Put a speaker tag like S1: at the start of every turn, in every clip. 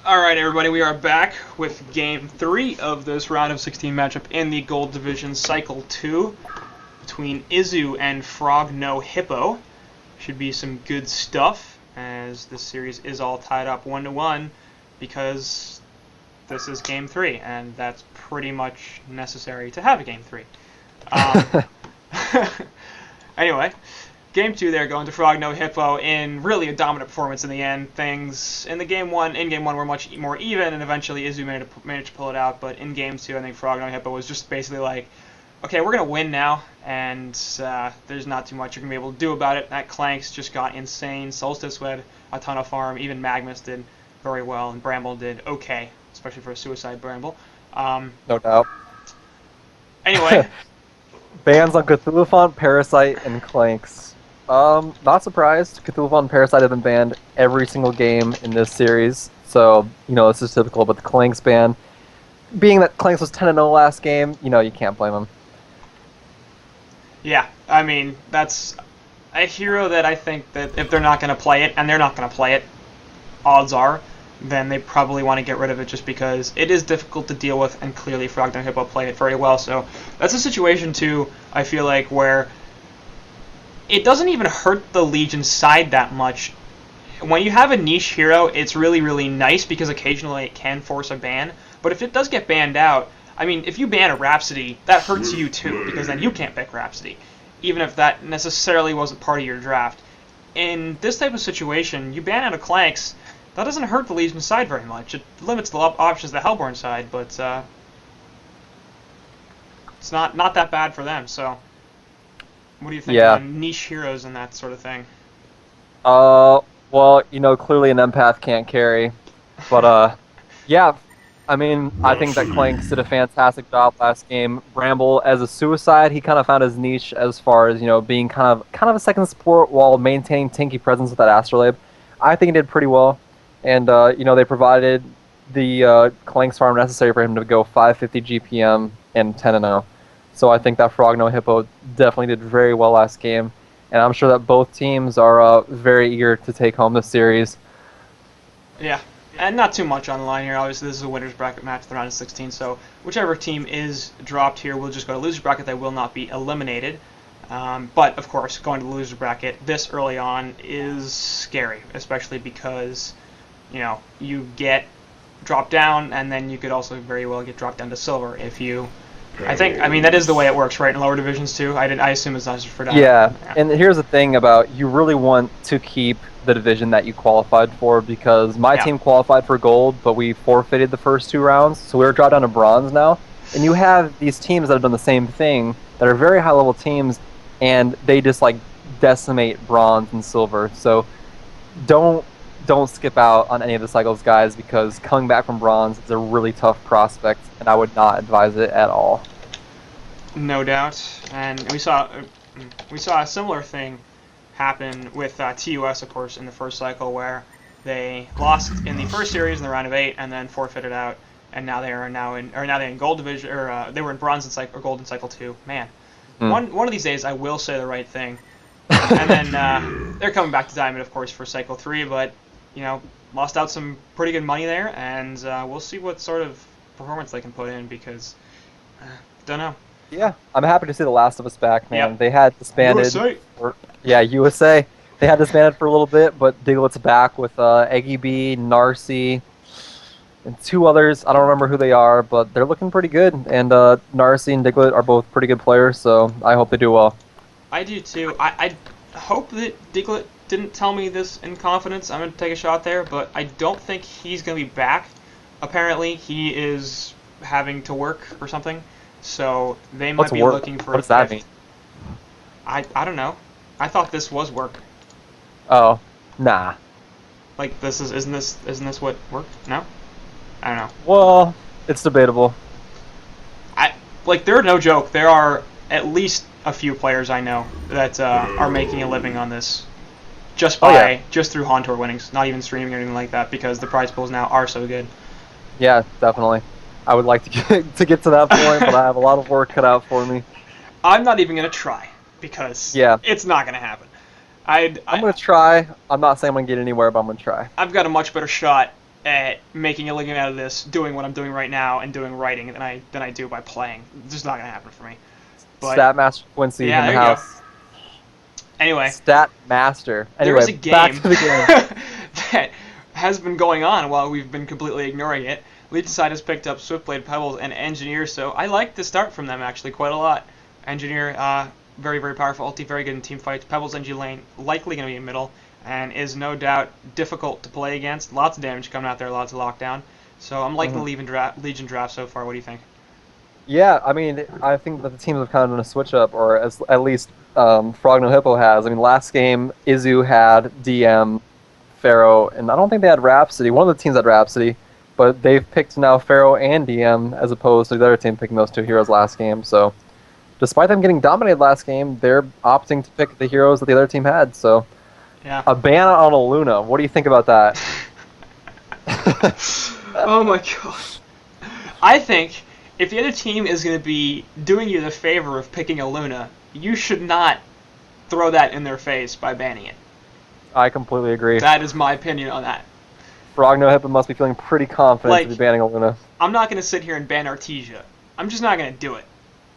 S1: Alright, everybody, we are back with Game 3 of this round of 16 matchup in the Gold Division Cycle 2 between Izu and Frog No Hippo. Should be some good stuff, as this series is all tied up 1-1 because this is Game 3, and that's pretty much necessary to have a Game 3. Anyway, Game 2 there going to Frog No Hippo in really a dominant performance in the end. Things in Game 1 were much more even, and eventually Izu managed to pull it out. But in Game 2, I think Frog No Hippo was just basically like, okay, we're going to win now, and there's not too much you're going to be able to do about it. That Clanks just got insane. Solstice had a ton of farm. Even Magnus did very well, and Bramble did okay, especially for a suicide Bramble.
S2: No doubt.
S1: Anyway.
S2: Bans on Cthulhu, Parasite, and Clanks. Not surprised. Cthulhu and Parasite have been banned every single game in this series, so, this is typical, but the Clanks ban, being that Clanks was 10-0 last game, you can't blame him.
S1: Yeah, I mean, that's a hero that I think that if they're not going to play it, and they're not going to play it, odds are, then they probably want to get rid of it just because it is difficult to deal with, and clearly Frog No Hippo played it very well. So that's a situation, too, I feel like, where it doesn't even hurt the Legion side that much. When you have a niche hero, it's really, really nice because occasionally it can force a ban. But if it does get banned out, I mean, if you ban a Rhapsody, that hurts you, too, because then you can't pick Rhapsody, even if that necessarily wasn't part of your draft. In this type of situation, you ban out a Clanks, that doesn't hurt the Legion side very much. It limits the options the Hellborn side, but it's not that bad for them. So, what do you think of niche heroes and that sort of thing?
S2: Well, clearly an empath can't carry, but yeah. I mean, I think that Clanks did a fantastic job last game. Bramble, as a suicide, he kind of found his niche as far as being kind of a second support while maintaining tanky presence with that Astrolabe. I think he did pretty well. And, they provided the Clanks farm necessary for him to go 550 GPM and 10-0. So I think that Frog No Hippo definitely did very well last game. And I'm sure that both teams are very eager to take home this series.
S1: Yeah, and not too much on the line here. Obviously, this is a winner's bracket match, the round of 16. So whichever team is dropped here will just go to loser's bracket. They will not be eliminated. But, of course, going to the loser's bracket this early on is scary, especially because you get dropped down, and then you could also very well get dropped down to silver if you. I mean, that is the way it works, right? In lower divisions too. I assume it's not just for that.
S2: Yeah, and here's the thing about you really want to keep the division that you qualified for, because my team qualified for gold, but we forfeited the first 2 rounds, so we're dropped down to bronze now. And you have these teams that have done the same thing that are very high level teams, and they just decimate bronze and silver. So don't skip out on any of the cycles, guys, because coming back from bronze is a really tough prospect, and I would not advise it at all.
S1: No doubt. And we saw a similar thing happen with TUS, of course, in the first cycle, where they lost in the first series in the round of 8 and then forfeited out, and now they're in gold division, or they were in bronze or gold in cycle 2. Man, one of these days I will say the right thing. And then they're coming back to Diamond, of course, for cycle 3, but lost out some pretty good money there, and we'll see what sort of performance they can put in, because don't know.
S2: Yeah, I'm happy to see The Last of Us back, man.
S1: Yep.
S2: They had disbanded. USA. They had disbanded for a little bit, but Diglett's back with Eggy B, Narcy, and 2 others. I don't remember who they are, but they're looking pretty good. And Narcy and Diglett are both pretty good players, so I hope they do well.
S1: I do too. I hope that Diglett didn't tell me this in confidence. I'm going to take a shot there, but I don't think he's going to be back. Apparently, he is having to work or something, so they might be looking for
S2: a 5th. What does that mean?
S1: I don't know. I thought this was work.
S2: Oh, nah.
S1: Like, isn't this what work? No? I don't know.
S2: Well, it's debatable.
S1: They're no joke. There are at least a few players I know that are making a living on this just through HoN Tour winnings, not even streaming or anything like that, because the prize pools now are so good.
S2: Yeah, definitely. I would like to get to that point, but I have a lot of work cut out for me.
S1: I'm not even going to try, because it's not going to happen. I'm
S2: going to try. I'm not saying I'm going to get anywhere, but I'm going to try.
S1: I've got a much better shot at making a living out of this, doing what I'm doing right now, and doing writing than I do by playing. It's just not gonna happen for me. But
S2: Stat Master Quincy
S1: yeah,
S2: in the
S1: there you go.
S2: house.
S1: Anyway,
S2: Stat Master.
S1: there is
S2: Anyway,
S1: a
S2: back
S1: game
S2: to the game.
S1: that has been going on while we've been completely ignoring it. Legion side has picked up Swiftblade, Pebbles, and Engineer, so I like the start from them actually quite a lot. Engineer, very, very powerful ulti, very good in team fights. Pebbles, NG lane, likely going to be in middle, and is no doubt difficult to play against. Lots of damage coming out there, lots of lockdown. So I'm liking the Legion draft so far. What do you think?
S2: Yeah, I mean, I think that the teams have kind of done a switch up, or at least Frog No Hippo has. I mean, last game, Izu had DM, Pharaoh, and I don't think they had Rhapsody. One of the teams had Rhapsody, but they've picked now Pharaoh and DM as opposed to the other team picking those two heroes last game. So, despite them getting dominated last game, they're opting to pick the heroes that the other team had. So,
S1: Yeah.
S2: a ban on a Luna. What do you think about that?
S1: Oh my god. I think if the other team is going to be doing you the favor of picking a Luna, you should not throw that in their face by banning it.
S2: I completely agree.
S1: That is my opinion on that.
S2: Frog No Hippo must be feeling pretty confident to be banning a Luna.
S1: I'm not going to sit here and ban Artesia. I'm just not going to do it.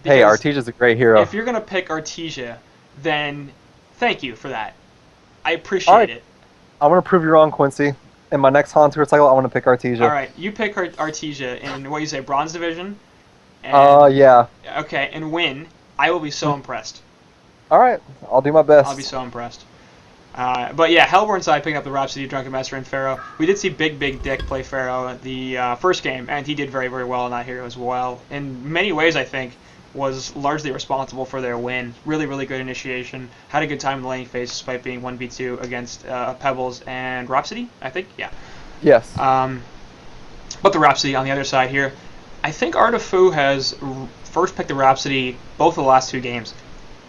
S2: Hey, Artesia's a great hero.
S1: If you're going to pick Artesia, then thank you for that. I appreciate it.
S2: I want to prove you wrong, Quincy. In my next HoN Tour cycle, I want to pick Artesia.
S1: Alright, you pick Artesia in, what do you say, Bronze Division? And,
S2: yeah.
S1: Okay, and win. I will be so impressed.
S2: Alright, I'll do my best.
S1: I'll be so impressed. But yeah, Hellborn side picking up the Rhapsody, Drunken Master, and Pharaoh. We did see Big Dick play Pharaoh the first game, and he did very, very well in that hero as well. In many ways, I think, was largely responsible for their win. Really, really good initiation. Had a good time in the laning phase despite being 1v2 against Pebbles and Rhapsody, I think? Yeah.
S2: Yes.
S1: But the Rhapsody on the other side here, I think Artifu has first picked the Rhapsody both of the last two games.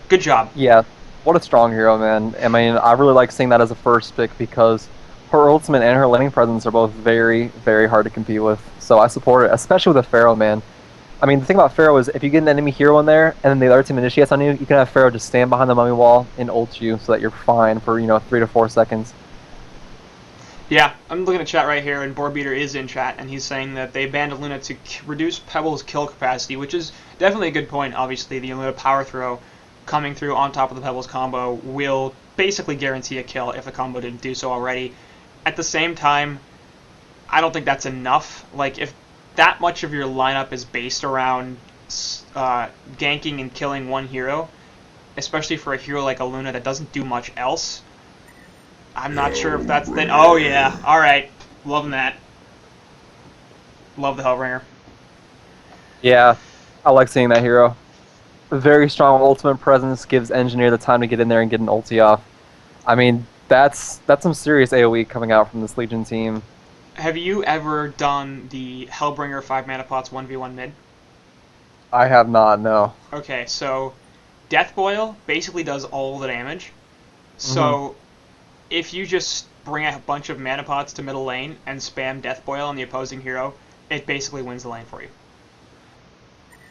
S1: Good job.
S2: Yeah. What a strong hero, man. I mean, I really like seeing that as a first pick because her ultimate and her laning presence are both very, very hard to compete with. So I support it, especially with a Pharaoh, man. I mean, the thing about Pharaoh is if you get an enemy hero in there and then the other team initiates on you, you can have Pharaoh just stand behind the mummy wall and ult you so that you're fine for, 3 to 4 seconds.
S1: Yeah, I'm looking at chat right here, and Boarbeater is in chat, and he's saying that they banned Luna to reduce Pebble's kill capacity, which is definitely a good point. Obviously, the Luna power throw coming through on top of the Pebbles combo will basically guarantee a kill if the combo didn't do so already. At the same time, I don't think that's enough. Like, if that much of your lineup is based around ganking and killing one hero, especially for a hero like a Luna that doesn't do much else, I'm not sure if that's the... Oh yeah, alright. Loving that. Love the Hellbringer.
S2: Yeah, I like seeing that hero. A very strong ultimate presence gives Engineer the time to get in there and get an ulti off. I mean, that's some serious AoE coming out from this Legion team.
S1: Have you ever done the Hellbringer 5 mana pots 1v1 mid?
S2: I have not, no.
S1: Okay, so Death Boil basically does all the damage. So if you just bring a bunch of mana pots to middle lane and spam Death Boil on the opposing hero, it basically wins the lane for you.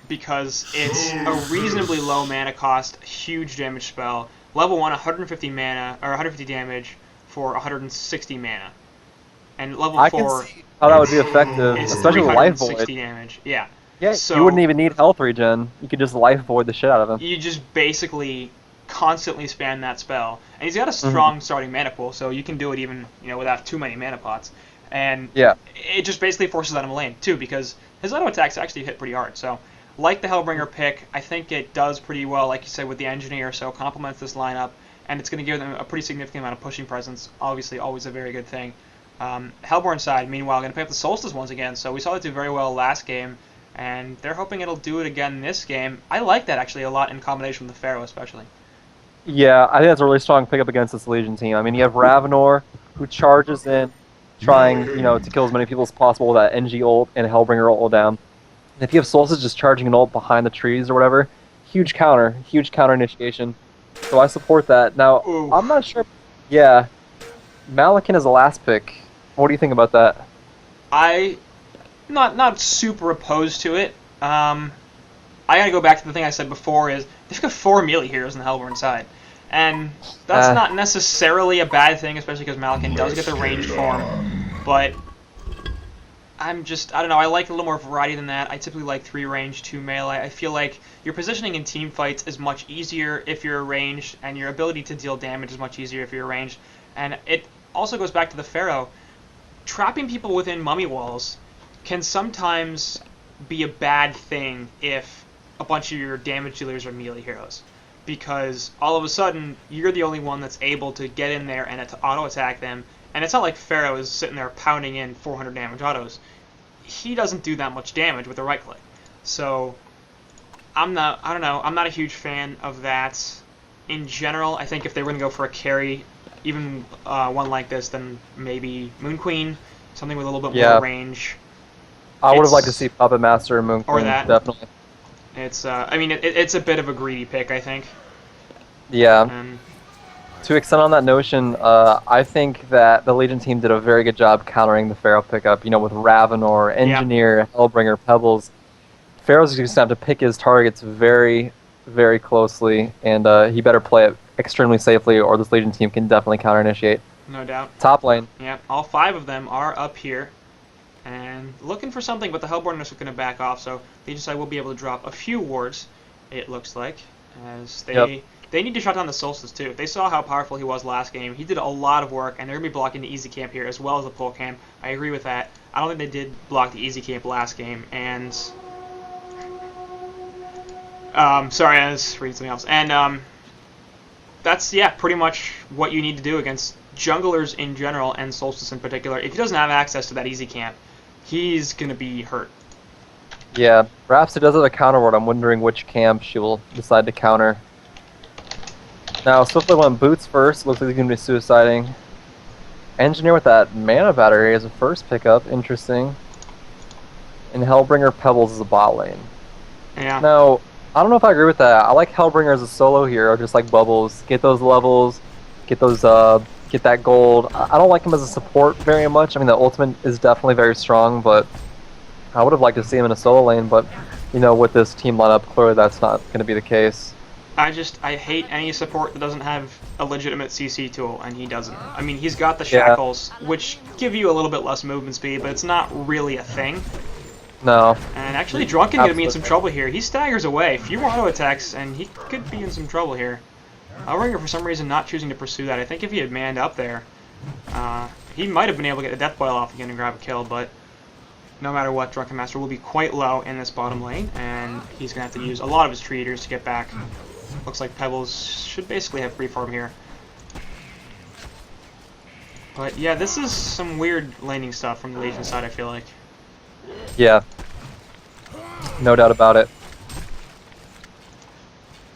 S1: Because it's a reasonably low mana cost, huge damage spell. Level 1, 150 mana, or 150 damage for 160 mana. And level 4...
S2: I can see how that would be effective, especially with Life Void.
S1: 360 damage, yeah.
S2: Yeah,
S1: so
S2: you wouldn't even need health regen. You could just Life Void the shit out of him.
S1: You just basically constantly spam that spell. And he's got a strong starting mana pool, so you can do it even, without too many mana pots. And it just basically forces out of the lane, too, because his auto attacks actually hit pretty hard. So, like the Hellbringer pick, I think it does pretty well, like you said, with the Engineer, so complements this lineup, and it's going to give them a pretty significant amount of pushing presence. Obviously, always a very good thing. Hellborn side, meanwhile, going to pick up the Solstice once again, so we saw it do very well last game, and they're hoping it'll do it again this game. I like that, actually, a lot in combination with the Pharaoh, especially.
S2: Yeah, I think that's a really strong pickup against this Legion team. I mean, you have Ravenor, who charges in, trying, to kill as many people as possible with that NG ult and Hellbringer ult down. And if you have Solstice just charging an ult behind the trees or whatever, huge counter initiation. So I support that. Now, I'm not sure. Yeah, Malakin is the last pick. What do you think about that?
S1: Not super opposed to it. I gotta go back to the thing I said before is they've got 4 melee heroes on the Hellborn side. And that's not necessarily a bad thing, especially because Malakin does get the ranged form. But I don't know, I like a little more variety than that. I typically like 3 range, 2 melee. I feel like your positioning in team fights is much easier if you're ranged, and your ability to deal damage is much easier if you're ranged. And it also goes back to the Pharaoh. Trapping people within mummy walls can sometimes be a bad thing if a bunch of your damage dealers are melee heroes. Because all of a sudden, you're the only one that's able to get in there and auto-attack them. And it's not like Pharaoh is sitting there pounding in 400 damage autos. He doesn't do that much damage with a right click. So, I don't know, I'm not a huge fan of that. In general, I think if they were going to go for a carry, even one like this, then maybe Moon Queen, something with a little bit more range.
S2: I would have liked to see Puppet Master and Moon Queen,
S1: or that.
S2: definitely.
S1: It's, I mean, it's a bit of a greedy pick, I think.
S2: Yeah. To extend on that notion, I think that the Legion team did a very good job countering the Pharaoh pickup. You know, with Ravenor, Engineer, Hellbringer, Pebbles. Pharaoh's just going to have to pick his targets very, very closely, and he better play it extremely safely, or this Legion team can definitely counter-initiate.
S1: No doubt.
S2: Top lane.
S1: Yeah, all 5 of them are up here. And looking for something, but the Hellborn is going to back off, so Legion side will be able to drop a few wards, it looks like, as they need to shut down the Solstice too. They saw how powerful he was last game. He did a lot of work, and they're going to be blocking the easy camp here as well as the pull camp. I agree with that. I don't think they did block the easy camp last game, and... sorry, I was reading something else. And that's, yeah, pretty much what you need to do against junglers in general, and Solstice in particular. If he doesn't have access to that easy camp, he's going to be hurt.
S2: Yeah, Rhapsody does have a counter ward. I'm wondering which camp she will decide to counter. Now, Swiftly went Boots first. Looks like he's going to be suiciding. Engineer with that mana battery as a first pickup. Interesting. And Hellbringer Pebbles is a bot lane.
S1: Yeah.
S2: Now, I don't know if I agree with that. I like Hellbringer as a solo hero, just like Bubbles. Get those levels, get those, get that gold. I don't like him as a support very much. I mean, the ultimate is definitely very strong, but I would have liked to see him in a solo lane, but, you know, with this team lineup, clearly that's not going to be the case.
S1: I hate any support that doesn't have a legitimate CC tool, and he doesn't. I mean, he's got the shackles, which give you a little bit less movement speed, but it's not really a thing.
S2: No.
S1: And actually, Drunken could be in some trouble here. He staggers away. Few auto attacks, and he could be in some trouble here. Hellbringer, for some reason, not choosing to pursue that. I think if he had manned up there, he might have been able to get the Death Boil off again and grab a kill, but no matter what, Drunken Master will be quite low in this bottom lane, and he's going to have to use a lot of his tree eaters to get back. Looks like Pebbles should basically have free farm here. But yeah, this is some weird laning stuff from the Legion side, I feel like.
S2: Yeah. No doubt about it.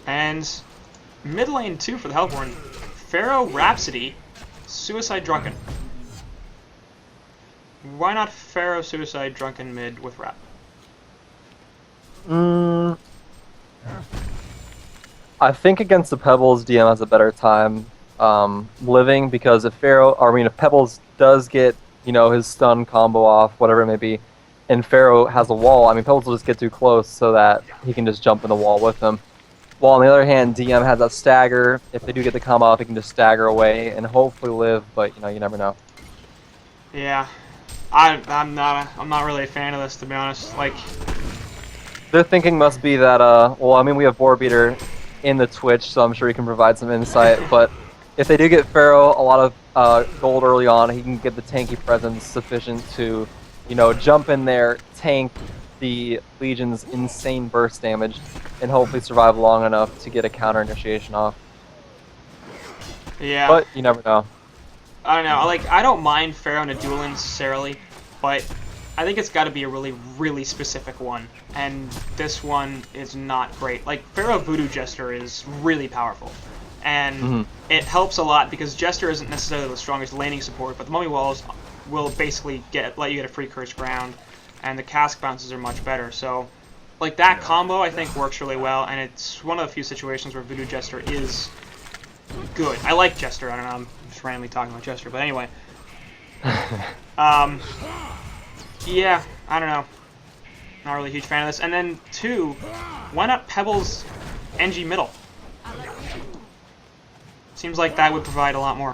S1: And mid lane 2 for the Hellborn. Pharaoh, Rhapsody, Suicide, Drunken. Why not Pharaoh, Suicide, Drunken mid with Rap?
S2: I think against the Pebbles, DM has a better time living, because if if Pebbles does get, you know, his stun combo off, whatever it may be, and Pharaoh has a wall, I mean, Pebbles will just get too close so that he can just jump in the wall with him. While on the other hand, DM has that stagger. If they do get the combo off, he can just stagger away and hopefully live, but, you know, you never know.
S1: Yeah. I'm not really a fan of this, to be honest. Like,
S2: their thinking must be that, well, I mean, we have Boarbeater in the Twitch, so I'm sure he can provide some insight, but if they do get Pharaoh a lot of gold early on, he can get the tanky presence sufficient to, you know, jump in there, tank the Legion's insane burst damage, and hopefully survive long enough to get a counter initiation off.
S1: Yeah.
S2: But you never know.
S1: I don't know. Like, I don't mind Pharaoh in a duel necessarily, but I think it's got to be a really, really specific one, and this one is not great. Like, Pharaoh Voodoo Jester is really powerful, and it helps a lot because Jester isn't necessarily the strongest laning support, but the Mummy Walls will basically let you get a free Cursed Ground, and the cask bounces are much better. So, like, that combo I think works really well, and it's one of the few situations where Voodoo Jester is good. I like Jester. I don't know. I'm just randomly talking about Jester, but anyway. Yeah, I don't know. Not really a huge fan of this. And then 2, why not Pebbles NG middle? Seems like that would provide a lot more.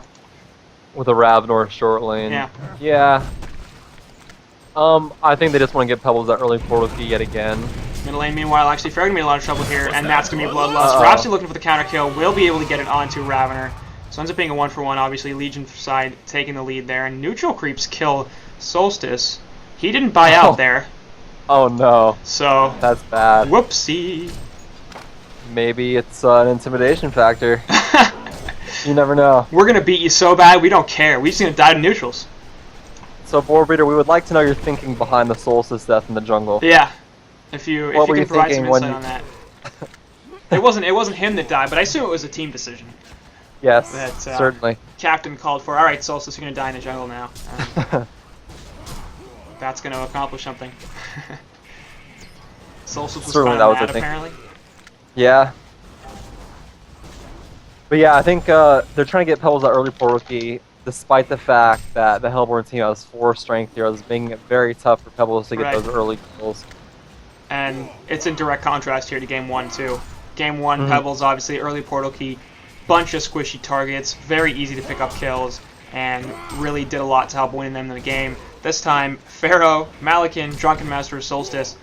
S2: With a Ravenor short lane.
S1: Yeah.
S2: Yeah. I think they just want to get Pebbles that early portal key yet again.
S1: Middle lane, meanwhile, actually, Fair gonna be in a lot of trouble here, and that's gonna be Bloodlust. Ro16 looking for the counter kill, will be able to get it onto Ravener. So ends up being a 1-for-1, obviously. Legion side taking the lead there, and neutral creeps kill Solstice. He didn't buy out there.
S2: Oh no.
S1: So
S2: that's bad.
S1: Whoopsie.
S2: Maybe it's an intimidation factor. You never know.
S1: We're gonna beat you so bad, we don't care. We're just gonna die to neutrals.
S2: So, Board Reader, we would like to know your thinking behind the Solstice death in the jungle.
S1: Yeah. If you can provide some insight
S2: when
S1: on that. It wasn't him that died, but I assume it was a team decision.
S2: Yes,
S1: that,
S2: certainly.
S1: Captain called for, alright, Solstice, you're going to die in the jungle now. That's going to accomplish something. Solstice was
S2: Certainly,
S1: kind of mad, apparently.
S2: Yeah. But yeah, I think they're trying to get Pebbles that early portal key, despite the fact that the Hellborn team has 4 strength heroes, making it very tough for Pebbles to get those early kills.
S1: And it's in direct contrast here to Game 1, too. Game 1, Pebbles, obviously, early portal key, bunch of squishy targets, very easy to pick up kills, and really did a lot to help winning them in the game. This time, Pharaoh, Malakin, Drunken Master, Solstice,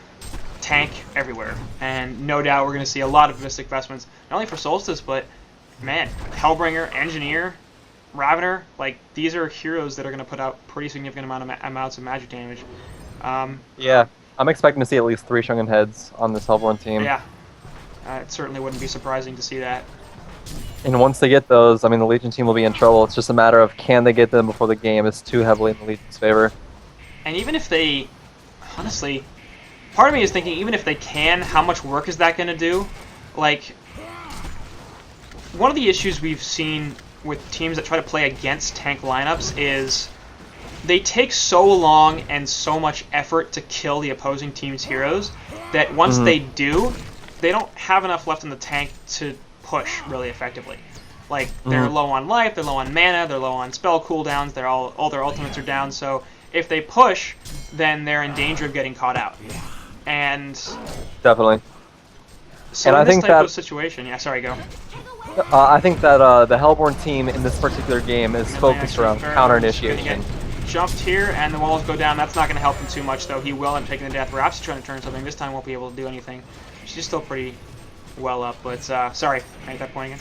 S1: tank everywhere. And no doubt we're going to see a lot of Mystic Vestments, not only for Solstice, but, man, Hellbringer, Engineer, Ravener, like, these are heroes that are going to put out pretty significant amounts of magic damage.
S2: Yeah. I'm expecting to see at least 3 Shungan heads on this Hellborn team.
S1: Yeah, it certainly wouldn't be surprising to see that.
S2: And once they get those, I mean, the Legion team will be in trouble. It's just a matter of can they get them before the game is too heavily in the Legion's favor.
S1: And even if they, honestly, part of me is thinking even if they can, how much work is that going to do? Like, one of the issues we've seen with teams that try to play against tank lineups is they take so long and so much effort to kill the opposing team's heroes that once they do, they don't have enough left in the tank to push really effectively. Like, they're low on life, they're low on mana, they're low on spell cooldowns, all their ultimates are down, so if they push, then they're in danger of getting caught out. And
S2: definitely.
S1: So
S2: and
S1: in
S2: I
S1: this
S2: think
S1: type of situation, yeah, sorry, go.
S2: I think that the Hellborn team in this particular game is focused around counter initiation.
S1: Jumped here, and the walls go down. That's not going to help him too much, though. He will end up taking the death. Rap's trying to turn something. This time won't be able to do anything. She's still pretty well up, but sorry, I made that point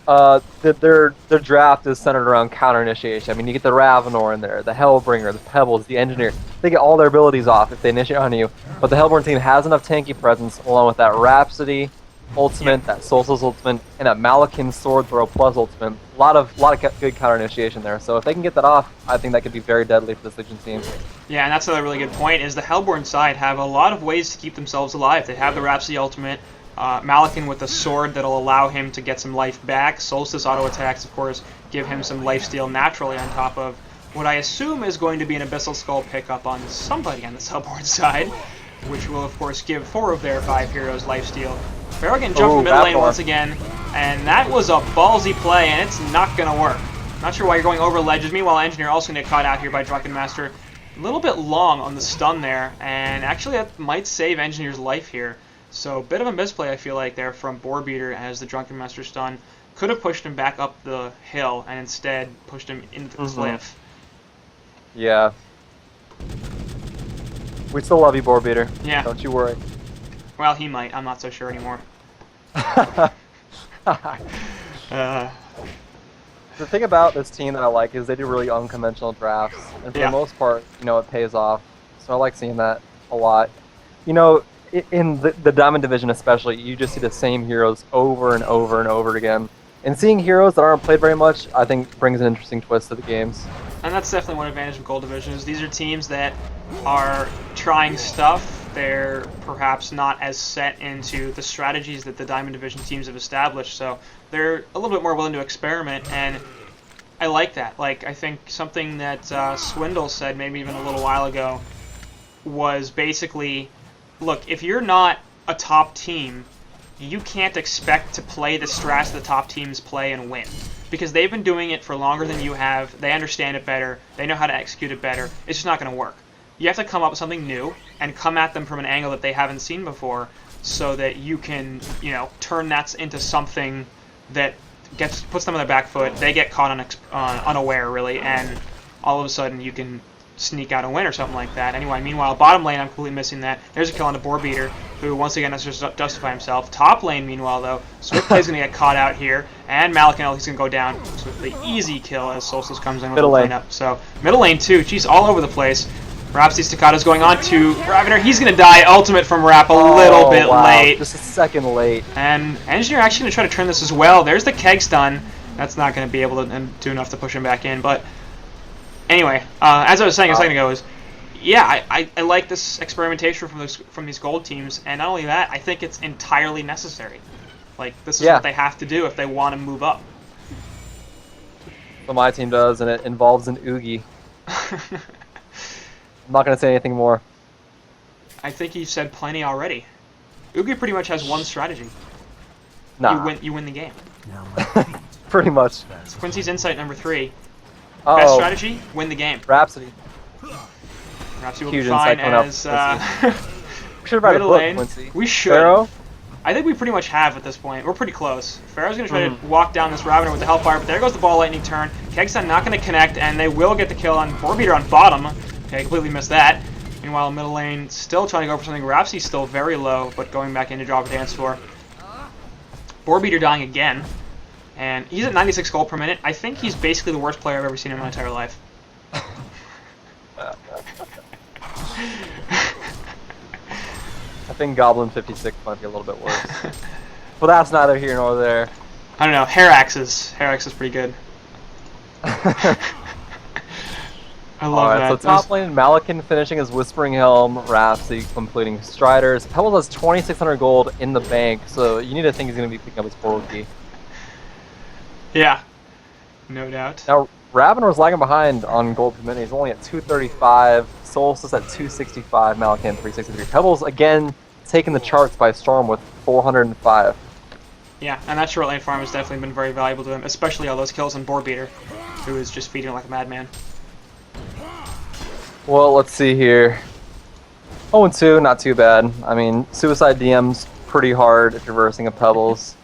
S1: again.
S2: Their draft is centered around counter initiation. I mean, you get the Ravenor in there, the Hellbringer, the Pebbles, the Engineer. They get all their abilities off if they initiate on you. But the Hellborn team has enough tanky presence, along with that Rhapsody ultimate, that Solstice ultimate, and that Malakin Sword Throw plus ultimate. A lot of good counter initiation there. So if they can get that off, I think that could be very deadly for this Legion team.
S1: Yeah, and that's another really good point, is the Hellborn side have a lot of ways to keep themselves alive. They have the Rhapsody ultimate, Malakin with a sword that'll allow him to get some life back. Solstice auto attacks, of course, give him some lifesteal naturally on top of what I assume is going to be an Abyssal Skull pickup on somebody on the Hellborn side, which will, of course, give 4 of their 5 heroes lifesteal. Pharaoh getting jumped in the middle lane once again, and that was a ballsy play, and it's not going to work. Not sure why you're going over ledges. Meanwhile, Engineer also going to get caught out here by Drunken Master. A little bit long on the stun there, and actually that might save Engineer's life here. So a bit of a misplay, I feel like, there from Boar Beater as the Drunken Master stun could have pushed him back up the hill and instead pushed him into the cliff.
S2: Yeah. We still love you, Boar Beater.
S1: Yeah.
S2: Don't you worry.
S1: Well, he might. I'm not so sure anymore.
S2: The thing about this team that I like is they do really unconventional drafts, and for the most part, you know, it pays off. So I like seeing that a lot. You know, in the Diamond Division especially, you just see the same heroes over and over and over again. And seeing heroes that aren't played very much, I think, brings an interesting twist to the games.
S1: And that's definitely one advantage of Gold Division, is these are teams that are trying stuff. They're perhaps not as set into the strategies that the Diamond Division teams have established, so they're a little bit more willing to experiment, and I like that. Like, I think something that Swindle said maybe even a little while ago was basically, look, if you're not a top team, you can't expect to play the strats the top teams play and win. Because they've been doing it for longer than you have, they understand it better, they know how to execute it better, it's just not going to work. You have to come up with something new and come at them from an angle that they haven't seen before so that you can, you know, turn that into something that puts them on their back foot, they get caught unaware, really, and all of a sudden you can sneak out a win or something like that. Anyway, meanwhile, bottom lane, I'm completely missing that. There's a kill on the board beater, who once again has to justify himself. Top lane, meanwhile, though, Swiftplay's going to get caught out here, and Malakin, he's going to go down swiftly. Easy kill as Solstice comes in with the cleanup. So, middle lane, too. Jeez, all over the place. Rhapsody Staccato's going on to Ravener. He's going to die. Ultimate from Rap a little bit late.
S2: Just a second late.
S1: And Engineer actually going to try to turn this as well. There's the keg stun. That's not going to be able to do enough to push him back in, but anyway, as I was saying a second ago, yeah, I like this experimentation from these gold teams, and not only that, I think it's entirely necessary. Like, this is what they have to do if they want to move up.
S2: What my team does, and it involves an Oogie. I'm not going to say anything more.
S1: I think you've said plenty already. Oogie pretty much has one strategy.
S2: Nah.
S1: You win the game.
S2: Pretty much.
S1: Quincy's insight number 3.
S2: Oh.
S1: Best strategy, win the game.
S2: Rhapsody.
S1: Rhapsody will
S2: Huge
S1: be fine
S2: insight
S1: as
S2: we should write a book,
S1: lane.
S2: Quincy.
S1: We should.
S2: Pharaoh?
S1: I think we pretty much have at this point. We're pretty close. Pharaoh's going to try to walk down this Ravener with the Hellfire, but there goes the ball lightning turn. Kegstun not going to connect, and they will get the kill on Boarbeater on bottom. Okay, completely missed that. Meanwhile, middle lane still trying to go for something. Rhapsody's still very low, but going back in to drop a dance floor. Boarbeater dying again. And he's at 96 gold per minute. I think he's basically the worst player I've ever seen in my entire life.
S2: I think Goblin 56 might be a little bit worse. But that's neither here nor there.
S1: I don't know. Herax is pretty good. I love
S2: Alright,
S1: that.
S2: so top lane, Malakin finishing his Whispering Helm, Rhapsody completing Striders. Pebbles has 2,600 gold in the bank, so you need to think he's going to be picking up his portal key.
S1: Yeah, no doubt.
S2: Now, Ravenor's lagging behind on gold per minute. He's only at 235. Solstice at 265. Malakin 363. Pebbles again taking the charts by storm with 405.
S1: Yeah, and that short lane farm has definitely been very valuable to him, especially all those kills on Boarbeater, who is just feeding like a madman.
S2: Well, let's see here. 0-2, not too bad. I mean, Suicide DM's pretty hard if you're versing a Pebbles.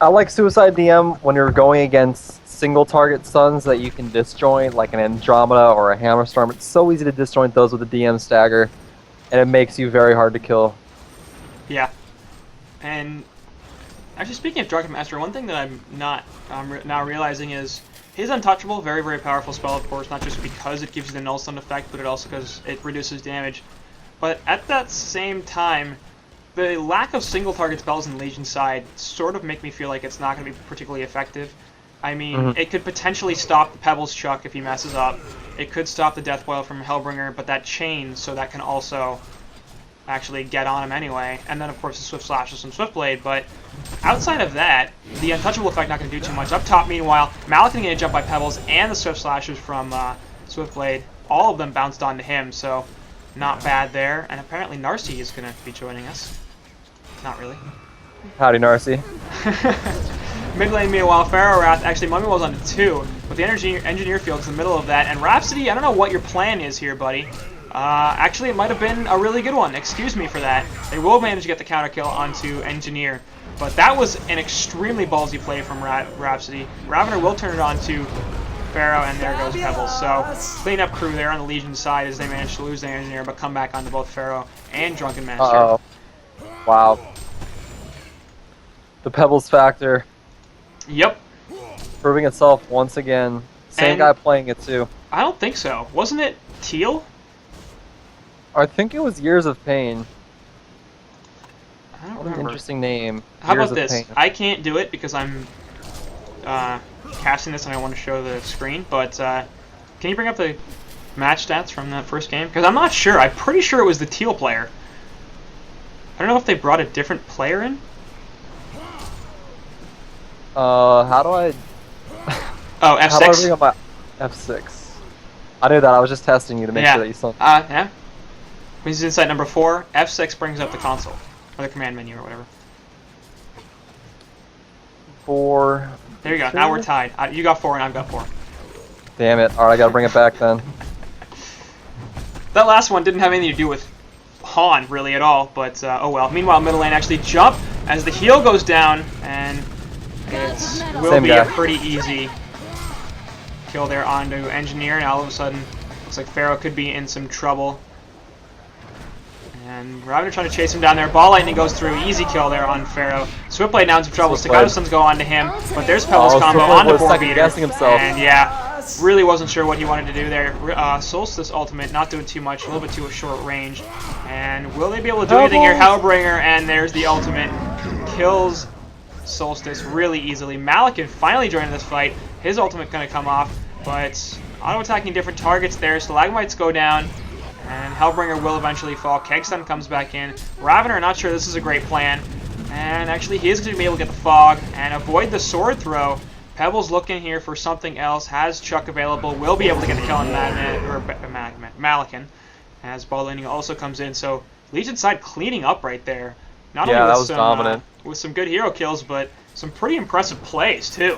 S2: I like Suicide DM when you're going against single target stuns that you can disjoint, like an Andromeda or a Hammerstorm. It's so easy to disjoint those with a DM stagger, and it makes you very hard to kill.
S1: Yeah. And actually, speaking of Drunken Master, one thing that I'm now realizing is his Untouchable, very, very powerful spell, of course, not just because it gives you the null stun effect, but it also because it reduces damage. But at that same time, the lack of single target spells in Legion side sort of make me feel like it's not going to be particularly effective. I mean, it could potentially stop the Pebbles Chuck if he messes up. It could stop the Death Boil from Hellbringer, but that chains, so that can also actually get on him anyway. And then, of course, the Swift Slashes from Swiftblade. But outside of that, the Untouchable effect not going to do too much. Up top, meanwhile, Malakin getting jumped by Pebbles and the Swift Slashes from Swiftblade. All of them bounced onto him, so not bad there. And apparently Narcy is going to be joining us. Not really.
S2: Howdy, Narcy.
S1: Mid lane, meanwhile, Pharaoh Wrath, actually Mummy was on 2, but the Engineer Field's in the middle of that, and Rhapsody, I don't know what your plan is here, buddy. Actually, it might have been a really good one, excuse me for that. They will manage to get the counter kill onto Engineer, but that was an extremely ballsy play from Rhapsody. Ravener will turn it on to Pharaoh, and there goes Pebbles. So, cleanup crew there on the Legion side as they manage to lose their Engineer, but come back onto both Pharaoh and Drunken Master.
S2: Uh-oh. Wow. The Pebbles factor.
S1: Yep.
S2: Proving itself once again. Same guy playing it too.
S1: I don't think so. Wasn't it Teal?
S2: I think it was Years of Pain.
S1: I don't
S2: What
S1: remember.
S2: an interesting name.
S1: How
S2: Years
S1: about
S2: of
S1: this?
S2: Pain.
S1: I can't do it because I'm casting this and I want to show the screen, but can you bring up the match stats from that first game? Because I'm not sure. I'm pretty sure it was the Teal player. I don't know if they brought a different player in.
S2: How do I...
S1: Oh, F6.
S2: How do I bring up my... F6. I knew that. I was just testing you to make sure that you saw...
S1: Yeah. This is insight number 4. F6 brings up the console. Or the command menu or whatever.
S2: 4...
S1: There you go. Now we're tied. You got 4 and I've got 4.
S2: Damn it. Alright, I gotta bring it back then.
S1: That last one didn't have anything to do with HoN really at all, but oh well. Meanwhile, middle lane actually jump as the heal goes down, and it will be a pretty easy kill there onto Engineer, and all of a sudden Looks like Pharaoh could be in some trouble. And Ravener trying to chase him down there. Ball Lightning goes through. Easy kill there on Pharaoh. Switchblade now in some trouble. Staccato Stuns go on to him. But there's Pebbles combo on the 4-beater. And yeah, really wasn't sure what he wanted to do there. Solstice ultimate not doing too much. A little bit too short range. And will they be able to do anything here? Hellbringer, and there's the ultimate. Kills Solstice really easily. Malikan finally joining this fight. His ultimate going to come off. But auto-attacking different targets there. Stalagmites go down. And Hellbringer will eventually fall. Kegstun comes back in. Ravener not sure this is a great plan. And actually he is going to be able to get the fog and avoid the sword throw. Pebbles looking here for something else. Has Chuck available. Will be able to get the kill on Malikan. As Ball Lightning also comes in. So Legion side cleaning up right there. Not only with
S2: that was dominant.
S1: With some good hero kills, but some pretty impressive plays too.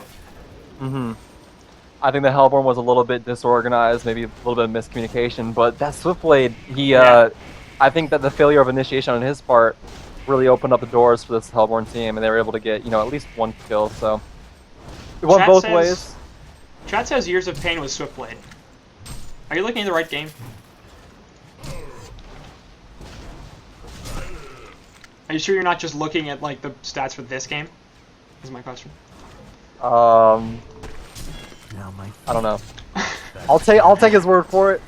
S2: Mm-hmm. I think the Hellborn was a little bit disorganized, maybe a little bit of miscommunication, but that Swiftblade, I think that the failure of initiation on his part really opened up the doors for this Hellborn team, and they were able to get, at least one kill, so it went both ways.
S1: Chat says Years of Pain was Swiftblade. Are you looking at the right game? Are you sure you're not just looking at, like, the stats for this game? Is my question.
S2: I don't know. I'll take his word for it.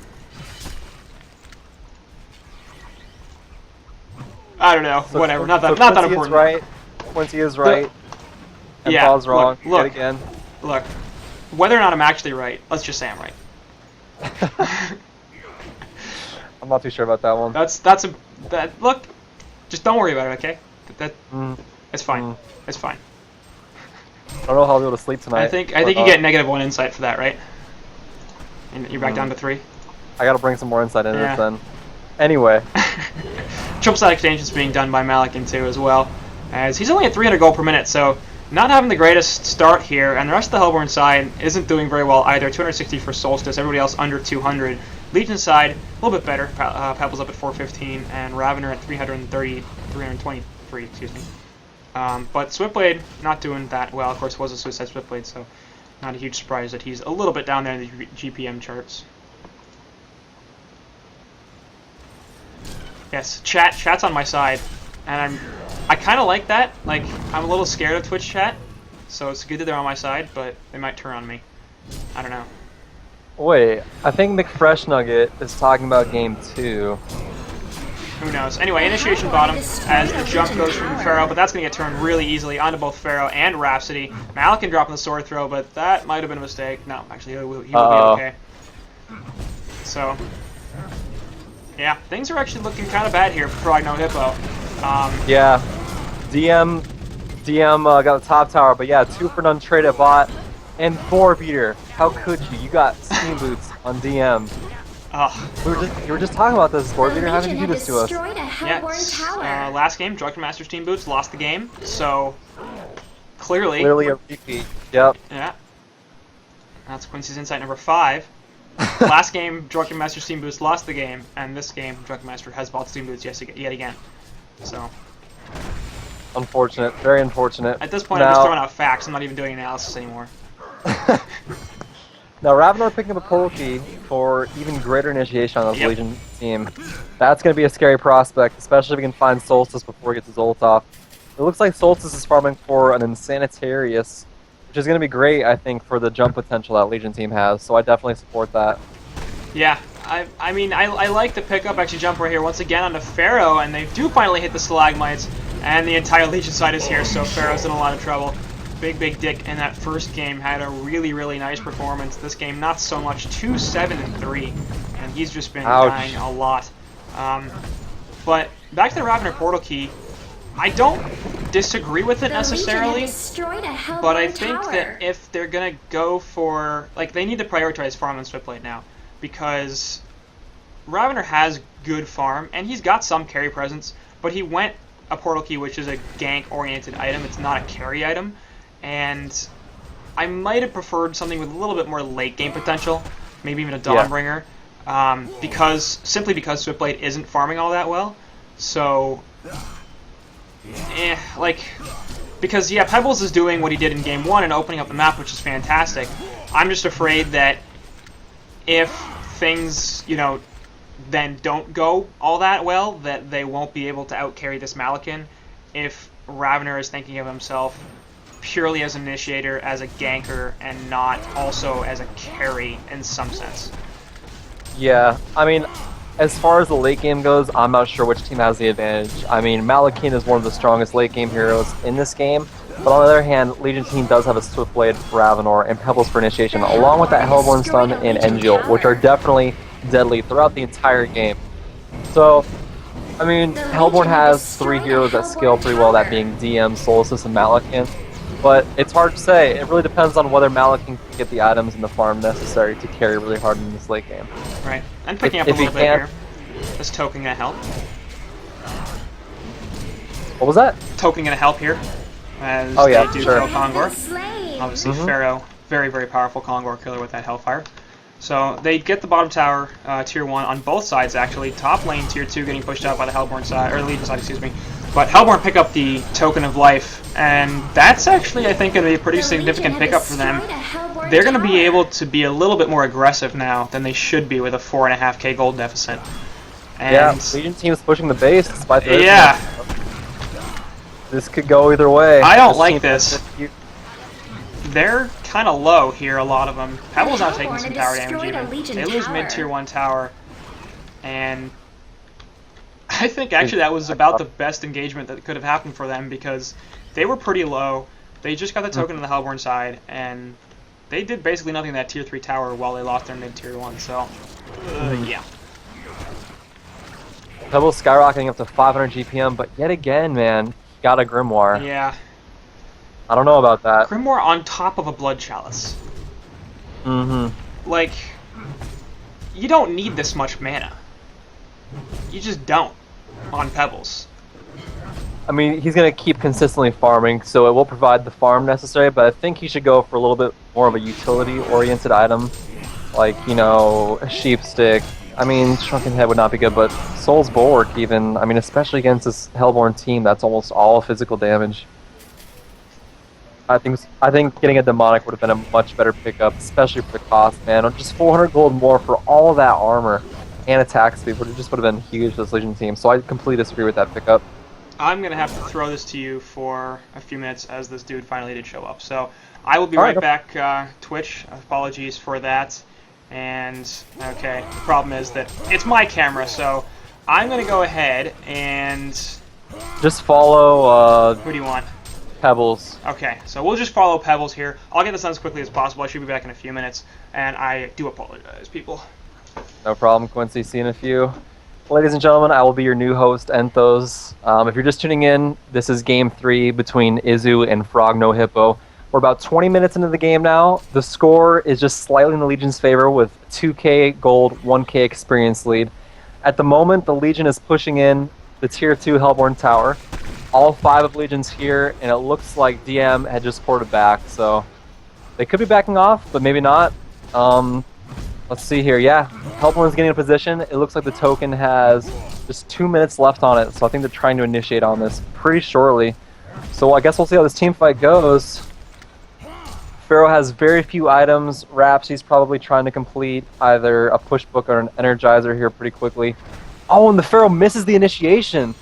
S1: I don't know.
S2: So,
S1: whatever. Not that
S2: Quincy
S1: important.
S2: Is right. Quincy is right. And
S1: yeah.
S2: Paul's wrong.
S1: Look.
S2: Yet again.
S1: Look. Whether or not I'm actually right, let's just say I'm right.
S2: I'm not too sure about that one.
S1: Look. Just don't worry about it, okay? It's fine. It's fine.
S2: I don't know how I'll be able to sleep tonight.
S1: I think you get -1 insight for that, right? And you're back down to 3.
S2: I gotta bring some more insight into this then. Anyway.
S1: Triple side extensions being done by Malikan too as well, as he's only at 300 gold per minute, so not having the greatest start here. And the rest of the Hellborn side isn't doing very well either. 260 for Solstice, everybody else under 200. Legion side a little bit better. Pebbles up at 415, and Ravener at 323. Excuse me. But Swiftblade not doing that well. Of course, it was a Suicide Swiftblade, so not a huge surprise that he's a little bit down there in the GPM charts. Yes, chat's on my side, and I kind of like that. Like, I'm a little scared of Twitch chat, so it's good that they're on my side, but they might turn on me. I don't know.
S2: Wait, I think McFresh Nugget is talking about game 2.
S1: Who knows? Anyway, initiation bottom as the jump goes from Pharaoh, but that's going to get turned really easily onto both Pharaoh and Rhapsody. Malikan dropping the sword throw, but that might have been a mistake. No, actually, he will be okay. So, yeah, things are actually looking kind of bad here for Frog No Hippo.
S2: Yeah, DM got the top tower, but yeah, 2 for none trade at bot, and 4-beater. How could you? You got Steam Boots on DM. You were just talking about this, 4-beater. How did you do this to us?
S1: Yeah, last game, Drunken Master Steam Boots lost the game, so clearly
S2: a repeat. Yep.
S1: Yeah. That's Quincy's insight number 5. Last game, Drunken Master Steam Boots lost the game, and this game, Drunken Master has bought Steam Boots yet again. So.
S2: Unfortunate. Very unfortunate.
S1: At this point, I'm just throwing out facts. I'm not even doing analysis anymore.
S2: Now, Ravener picking up a portal key for even greater initiation on this Legion team. That's going to be a scary prospect, especially if we can find Solstice before he gets his ult off. It looks like Solstice is farming for an Insanitarius, which is going to be great, I think, for the jump potential that Legion team has, so I definitely support that.
S1: Yeah, I mean, I like the pickup actually jump right here once again onto Pharaoh, and they do finally hit the Stalagmites, and the entire Legion side is here, so Pharaoh's in a lot of trouble. Big Dick in that first game had a really nice performance. This game, not so much. 2-7-3, and he's just been dying a lot. But back to the Ravener portal key, I don't disagree with it necessarily, but I think that if they're gonna go for, like, they need to prioritize farm and Swiftblade now, because Ravener has good farm and he's got some carry presence, but he went a portal key, which is a gank-oriented item. It's not a carry item. And I might have preferred something with a little bit more late game potential, maybe even a Dawnbringer, simply because Swiftblade isn't farming all that well. So, because Pebbles is doing what he did in game 1 and opening up the map, which is fantastic. I'm just afraid that if things, then don't go all that well, that they won't be able to outcarry this Malakin if Ravener is thinking of himself purely as an initiator, as a ganker, and not also as a carry in some sense.
S2: Yeah, I mean, as far as the late game goes, I'm not sure which team has the advantage. I mean, Malakin is one of the strongest late game heroes in this game, but on the other hand, Legion team does have a Swiftblade, Ravenor, and Pebbles for initiation, along with that Hellborn Stun and Engil, which are definitely deadly throughout the entire game. So, I mean, Hellborn has 3 heroes that scale pretty well, that being DM, Solisys, and Malakin. But it's hard to say. It really depends on whether Malakin can get the items and the farm necessary to carry really hard in this late game.
S1: Right. I'm picking up a little bit here. This token gonna help.
S2: What was that?
S1: Token gonna help here. As
S2: oh yeah,
S1: they do
S2: sure.
S1: kill Kongor. Obviously, Pharaoh, very, very powerful Kongor killer with that Hellfire. So they get the bottom tower, tier 1 on both sides actually. Top lane tier 2 getting pushed out by the Hellborn side, or Legion side, excuse me. But Hellborn pick up the Token of Life, and that's actually, I think, going to be a pretty significant pickup for them. They're going to be able to be a little bit more aggressive now than they should be with a 4.5k gold deficit. And
S2: yeah, Legion team's pushing the base despite the
S1: yeah.
S2: This could go either way.
S1: I don't like this. They're kind of low here, a lot of them. Pebbles not taking some tower damage even. They lose mid tier 1 tower, and I think actually that was about the best engagement that could have happened for them because they were pretty low. They just got the token on the Hellborn side, and they did basically nothing in that tier 3 tower while they lost their mid tier 1, so yeah.
S2: Pebbles skyrocketing up to 500 GPM, but yet again, man, got a Grimoire.
S1: Yeah.
S2: I don't know about that.
S1: Grimoire on top of a Blood Chalice. Like, you don't need this much mana. You just don't on Pebbles.
S2: I mean, he's going to keep consistently farming, so it will provide the farm necessary, but I think he should go for a little bit more of a utility-oriented item, like, a sheep stick. I mean, Shrunken Head would not be good, but Soul's Bulwark even, I mean, especially against this Hellborn team, that's almost all physical damage. I think getting a Demonic would have been a much better pickup, especially for the cost, man. Just 400 gold more for all of that armor and attack speed would have been huge for this Legion team, so I completely disagree with that pickup.
S1: I'm going to have to throw this to you for a few minutes as this dude finally did show up. So I will be right back, Twitch. Apologies for that. And, okay, the problem is that it's my camera, so I'm going to go ahead and...
S2: just follow,
S1: who do you want?
S2: Pebbles.
S1: Okay, so we'll just follow Pebbles here. I'll get this done as quickly as possible. I should be back in a few minutes. And I do apologize, people.
S2: No problem, Quincy. See you in a few. Ladies and gentlemen, I will be your new host, Enthos. If you're just tuning in, this is Game 3 between Izu and Frog No Hippo. We're about 20 minutes into the game now. The score is just slightly in the Legion's favor with 2k gold, 1k experience lead. At the moment, the Legion is pushing in the Tier 2 Hellborn Tower. All 5 of Legion's here, and it looks like DM had just ported back, so they could be backing off, but maybe not. Let's see here. Yeah, Hellborn's getting in position. It looks like the token has just 2 minutes left on it, so I think they're trying to initiate on this pretty shortly. So I guess we'll see how this team fight goes. Pharaoh has very few items. Raps, he's probably trying to complete either a push book or an energizer here pretty quickly. Oh, and the Pharaoh misses the initiation.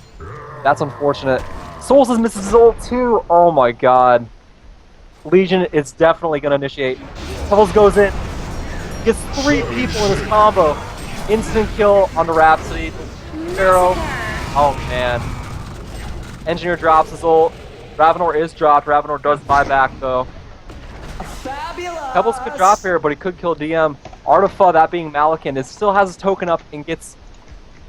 S2: That's unfortunate. Souls misses his ult too. Oh my god. Legion is definitely going to initiate. Pebbles goes in. Gets 3 people in his combo. Instant kill on the Rhapsody. Pharaoh. Oh man. Engineer drops his ult. Ravenor is dropped. Ravenor does buy back though.
S3: Fabulous.
S2: Pebbles could drop here, but he could kill DM. Artifa, that being Malakin, still has his token up and gets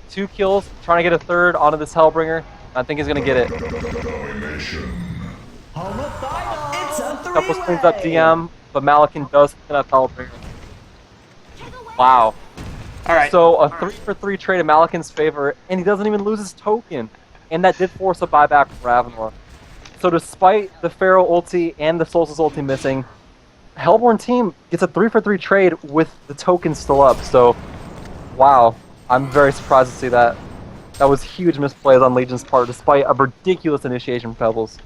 S2: 2 kills. Trying to get a 3rd onto this Hellbringer. I think he's going to get it. Pebbles cleans up DM, but Malakin does clean up Hellbringer. Wow.
S1: Alright.
S2: So a 3-for-3 trade in Malakin's favor, and he doesn't even lose his token. And that did force a buyback from Ravenor. So despite the Pharaoh ulti and the Solstice ulti missing, Hellborn team gets a 3-for-3 trade with the token still up. So, wow. I'm very surprised to see that. That was huge misplays on Legion's part, despite a ridiculous initiation from Pebbles.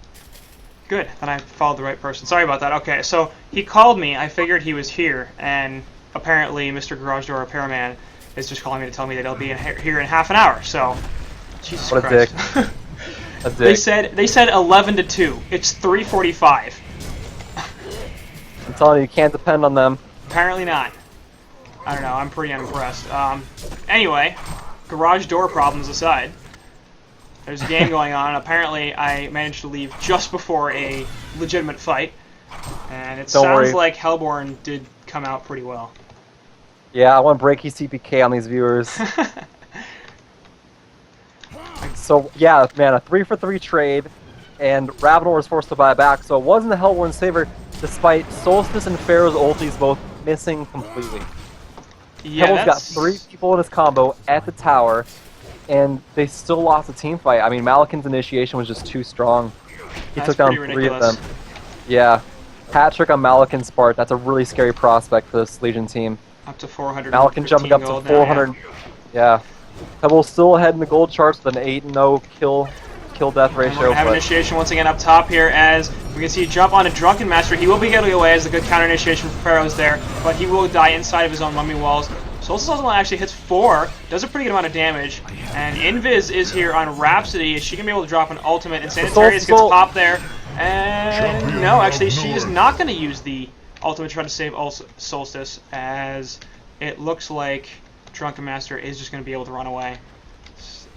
S1: Good, then I followed the right person. Sorry about that. Okay, so he called me. I figured he was here, and apparently Mr. Garage Door Repairman is just calling me to tell me that he'll be here in half an hour. So, Jesus
S2: What a
S1: Christ.
S2: dick. A dick.
S1: They said 11 to 2. It's 3:45.
S2: I'm telling you, you can't depend on them.
S1: Apparently not. I don't know. I'm pretty unimpressed. Anyway, garage door problems aside, there's a game going on. Apparently, I managed to leave just before a legitimate fight, and it
S2: Don't
S1: sounds
S2: worry.
S1: like Hellborn did come out pretty well.
S2: Yeah, I want breaky CPK on these viewers. So, yeah, man, a 3-for-3 trade, and Ravenor was forced to buy back, so it was in the Hellborn's favor, despite Solstice and Pharaoh's ultis both missing completely.
S1: Yeah,
S2: Pebbles got 3 people in his combo at the tower, and they still lost the team fight. I mean, Malakin's initiation was just too strong. He took down 3 of
S1: ridiculous.
S2: them. Yeah. Hat trick on Malakin Spark. That's a really scary prospect for this Legion team.
S1: Up to 400.
S2: Malakin jumping up to 400. Yeah. Pebbles still ahead in the gold charts with an 8-0 kill-death
S1: And
S2: ratio.
S1: we're gonna have initiation once again up top here as we can see jump on a Drunken Master. He will be getting away as a good counter initiation from Pharaoh's there, but he will die inside of his own mummy walls. Solstice also actually hits 4, does a pretty good amount of damage, and Invis is here on Rhapsody. Is she gonna be able to drop an ultimate? And Sanitarius gets popped there, and no, actually she is not gonna use the ultimate to try to save Solstice, as it looks like Drunken Master is just gonna be able to run away.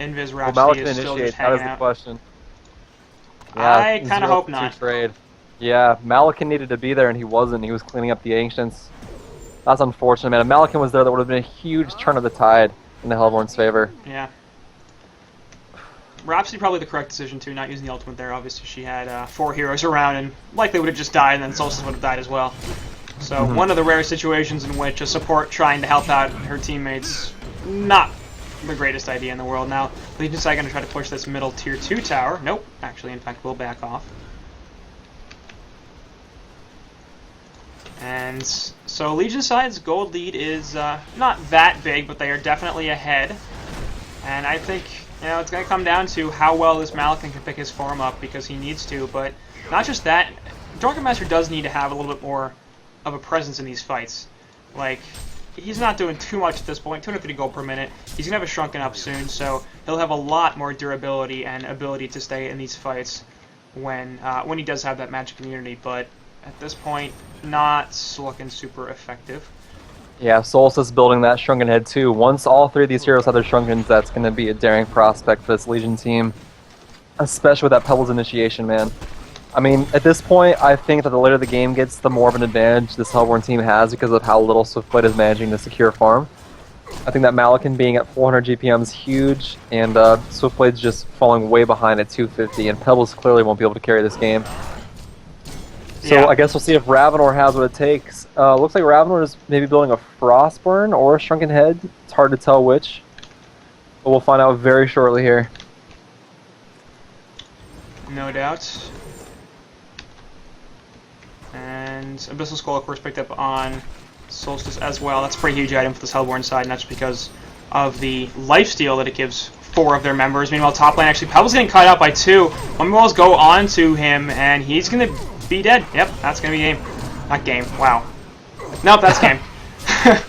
S1: Invis Rhapsody is still just
S2: that is
S1: hanging
S2: the
S1: out.
S2: question.
S1: I kind of hope
S2: 0-2
S1: not.
S2: Trade. Yeah, Malakin needed to be there and he wasn't. He was cleaning up the Ancients. That's unfortunate, man. If Malakin was there, that would have been a huge turn of the tide in the Hellborn's favor.
S1: Yeah. Rhapsody probably the correct decision too, not using the ultimate there. Obviously, she had 4 heroes around and likely would have just died, and then Solstice would have died as well. So one of the rare situations in which a support trying to help out her teammates, not the greatest idea in the world. Now, Legion Side going to try to push this middle tier 2 tower. Nope, actually, in fact, we'll back off. And so Legion Side's gold lead is not that big, but they are definitely ahead. And I think, you know, it's going to come down to how well this Malakin can pick his form up, because he needs to. But not just that, Drunken Master does need to have a little bit more of a presence in these fights. Like, he's not doing too much at this point, 230 gold per minute. He's going to have a Shrunken up soon, so he'll have a lot more durability and ability to stay in these fights when he does have that magic immunity. But at this point, not looking super effective.
S2: Yeah, Solstice building that Shrunken Head too. Once all 3 of these heroes have their Shrunkens, that's going to be a daring prospect for this Legion team. Especially with that Pebbles initiation, man. I mean, at this point, I think that the later the game gets, the more of an advantage this Hellborn team has because of how little Swiftblade is managing to secure farm. I think that Malakin being at 400 GPM is huge, and Swiftblade's just falling way behind at 250, and Pebbles clearly won't be able to carry this game. So
S1: Yeah.
S2: I guess we'll see if Ravenor has what it takes. Looks like Ravenor is maybe building a Frostburn or a Shrunken Head. It's hard to tell which, but we'll find out very shortly here.
S1: No doubt. And Abyssal Skull, of course, picked up on Solstice as well. That's a pretty huge item for this Hellborn side, and that's because of the lifesteal that it gives 4 of their members. Meanwhile, top lane, actually, Pebbles getting cut out by 2. Mummy Walls go on to him, and he's going to be dead. Yep, that's going to be game. Not game. Wow. Nope, that's game.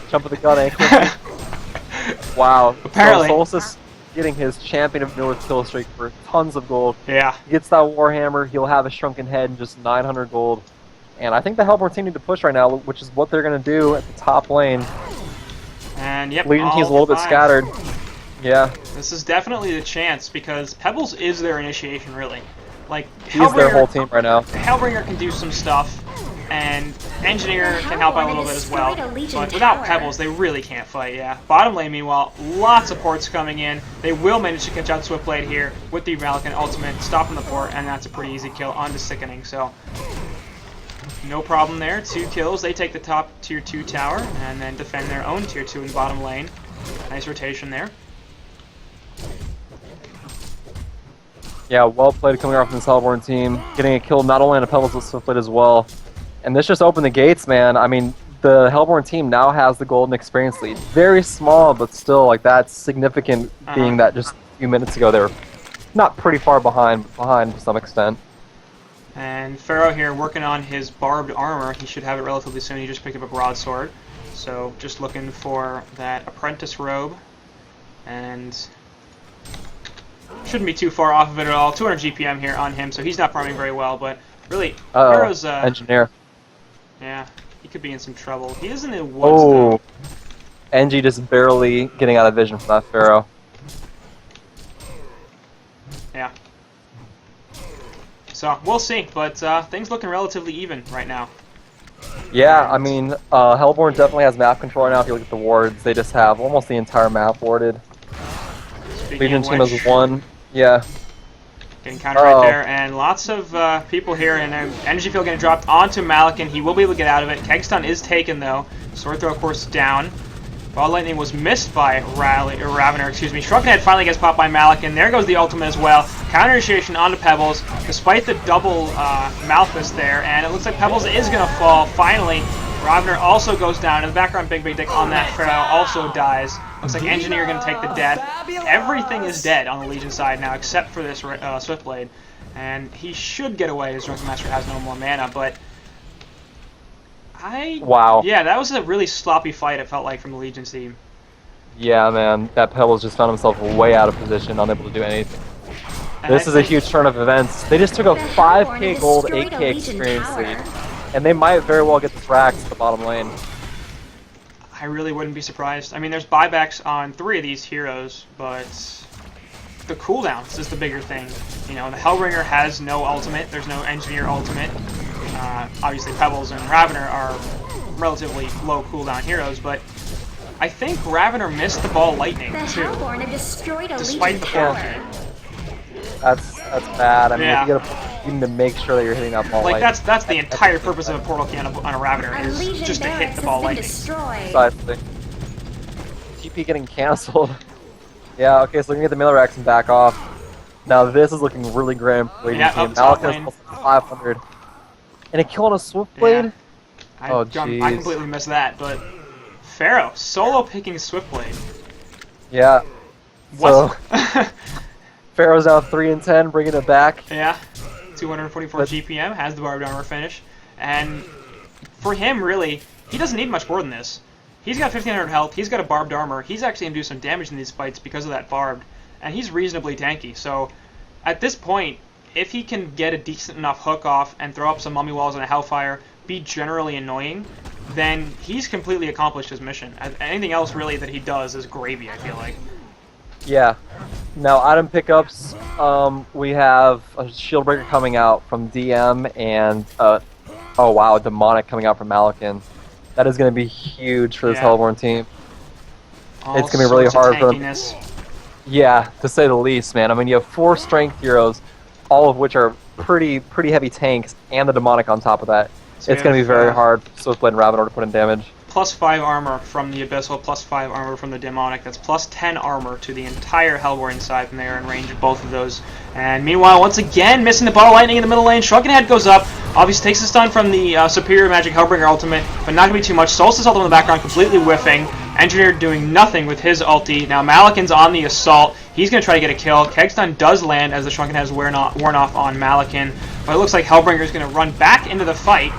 S2: Jump with the gun, eh? Wow.
S1: Apparently.
S2: So Solstice getting his Champion of North kill streak for tons of gold.
S1: Yeah.
S2: He gets that Warhammer, he'll have a Shrunken Head and just 900 gold. And I think the Hellborn team need to push right now, which is what they're going to do at the top lane.
S1: And yep,
S2: Legion
S1: all
S2: team's a little bit
S1: 5.
S2: scattered. Yeah,
S1: This is definitely the chance, because Pebbles is their initiation, really. Like,
S2: he's their whole team right now.
S1: Hellbringer can do some stuff, and Engineer can help out a little bit as well. But without Pebbles, they really can't fight, yeah. Bottom lane, meanwhile, lots of ports coming in. They will manage to catch out Swiftblade here with the Malakin ultimate, stopping the port, and that's a pretty easy kill onto Sickening, so no problem there. 2 kills. They take the top tier 2 tower, and then defend their own tier 2 in the bottom lane. Nice rotation there.
S2: Yeah, well played coming off from this Hellborn team. Getting a kill not only on a Pebbles but Swiftblade as well. And this just opened the gates, man. I mean, the Hellborn team now has the golden experience lead. Very small, but still, like, that's significant, being that just a few minutes ago they were not pretty far behind to some extent.
S1: And Pharaoh here working on his barbed armor. He should have it relatively soon. He just picked up a broadsword. So just looking for that apprentice robe, and shouldn't be too far off of it at all. 200 GPM here on him, so he's not farming very well, but really, Pharaoh's,
S2: engineer.
S1: yeah, he could be in some trouble. He is in the woods, though.
S2: NG just barely getting out of vision from that Pharaoh.
S1: Yeah. So, we'll see, but things looking relatively even right now.
S2: Yeah, I mean, Hellborn definitely has map control right now. If you look at the wards, they just have almost the entire map warded. Legion team has one. Yeah.
S1: Getting counter right there, and lots of people here, and energy field getting dropped onto Malakin. He will be able to get out of it. Kegstun is taken, though. Sword throw, of course, down. Ball lightning was missed by Ravener, excuse me. Shrunken Head finally gets popped by Malakin. There goes the ultimate as well. Counter initiation onto Pebbles, despite the double Malthus there, and it looks like Pebbles is going to fall. Finally, Ravener also goes down. In the background, Big Dick on that Pharaoh also dies. Looks like Engineer going to take the death. Everything is dead on the Legion side now, except for this Swiftblade. And he should get away as Drunken Master has no more mana, but...
S2: Wow.
S1: Yeah, that was a really sloppy fight, it felt like, from the Legion team.
S2: Yeah, man. That Pebbles just found himself way out of position, unable to do anything. This is a huge turn of events. They just took a 5k gold, 8k experience lead. And they might very well get the frags to the bottom lane.
S1: I really wouldn't be surprised. I mean, there's buybacks on 3 of these heroes, but the cooldowns is the bigger thing. You know, the Hellbringer has no ultimate. There's no Engineer ultimate. Obviously, Pebbles and Ravener are relatively low cooldown heroes, but I think Ravener missed the ball lightning, too, despite the full game.
S2: That's bad. I mean,
S1: Yeah.
S2: you need to make sure that you're hitting that ball.
S1: Like that's the entire purpose of a portal key on a Ravener is just to hit the ball lightning.
S2: Precisely. TP getting canceled. Yeah. Okay. So we're gonna get the Miller Racks and back off. Now this is looking really grim.
S1: Yeah, up top
S2: Malakin
S1: lane.
S2: is 500, and a kill on a Swiftblade.
S1: Yeah.
S2: Oh
S1: I
S2: jeez.
S1: completely missed that, but Pharaoh solo picking Swiftblade.
S2: Yeah.
S1: What?
S2: So Pharaoh's now 3 and 10, bringing it back.
S1: Yeah, 244 GPM, has the barbed armor finish, and for him, really, he doesn't need much more than this. He's got 1500 health, he's got a barbed armor, he's actually going to do some damage in these fights because of that barbed, and he's reasonably tanky, so at this point, if he can get a decent enough hook off and throw up some mummy walls and a hellfire, be generally annoying, then he's completely accomplished his mission. Anything else, really, that he does is gravy, I feel like.
S2: Yeah. Now, item pickups, we have a shield breaker coming out from DM and, oh wow, a demonic coming out from Malakin. That is going to be huge for this Hellborn team. It's going to be really hard for them. Yeah, to say the least, man. I mean, you have 4 strength heroes, all of which are pretty heavy tanks, and the demonic on top of that. So it's going to be very hard for Swiftblade and Ravener to put in damage.
S1: Plus 5 armor from the Abyssal, plus 5 armor from the Demonic. That's plus 10 armor to the entire Hellborn side, and they are in range of both of those. And meanwhile, once again, missing the ball lightning in the middle lane. Shrunken Head goes up. Obviously takes a stun from the Superior Magic Hellbringer ultimate, but not going to be too much. Solstice ultimate in the background, completely whiffing. Engineer doing nothing with his ulti. Now Malakin's on the assault. He's going to try to get a kill. Kegstun does land as the Shrunken Head is worn off on Malakin, but it looks like Hellbringer is going to run back into the fight.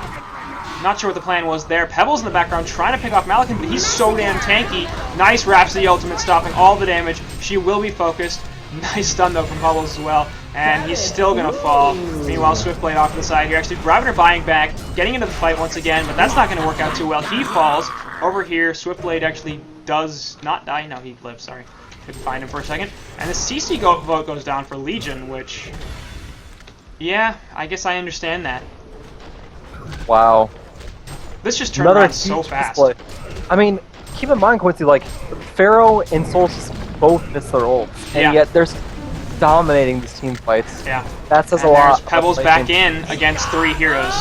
S1: Not sure what the plan was there. Pebbles in the background trying to pick off Malakin, but he's so damn tanky. Nice Rhapsody ultimate stopping all the damage. She will be focused. Nice stun though from Pebbles as well. And he's still going to fall. Meanwhile, Swiftblade off to the side here. Actually, Ravener buying back, getting into the fight once again, but that's not going to work out too well. He falls. Over here, Swiftblade actually does not die. No, he lives, sorry. Couldn't find him for a second. And the CC vote goes down for Legion, which... Yeah, I guess I understand that.
S2: Wow.
S1: This just turned around so fast.
S2: Display. I mean, keep in mind, Quincy, like, Pharaoh and Solstice both miss their ults, and yet they're dominating these team fights.
S1: Yeah.
S2: That says a lot.
S1: There's Pebbles back in against 3 heroes.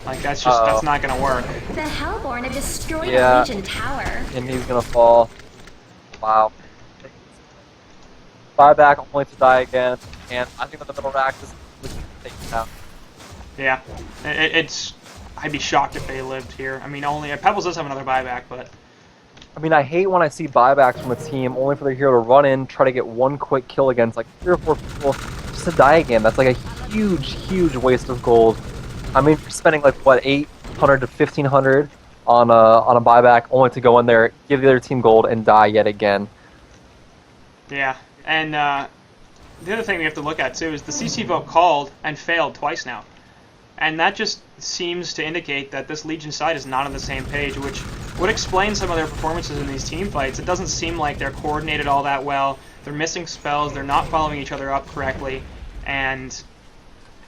S1: Like, that's just, that's not gonna work.
S4: The Hellborn have destroyed a Legion tower.
S2: And he's gonna fall. Wow. Buyback only to die again, and I think that the middle rack is taken down.
S1: Yeah. It's... I'd be shocked if they lived here. I mean, only Pebbles does have another buyback, but
S2: I mean, I hate when I see buybacks from a team only for their hero to run in, try to get one quick kill against like 3 or 4 people, just to die again. That's like a huge waste of gold. I mean, you're spending like what, 800 to 1500 on a buyback, only to go in there, give the other team gold, and die yet again.
S1: Yeah, and the other thing we have to look at too is the CC vote called and failed twice now. And that just seems to indicate that this Legion side is not on the same page, which would explain some of their performances in these team fights. It doesn't seem like they're coordinated all that well. They're missing spells, they're not following each other up correctly, and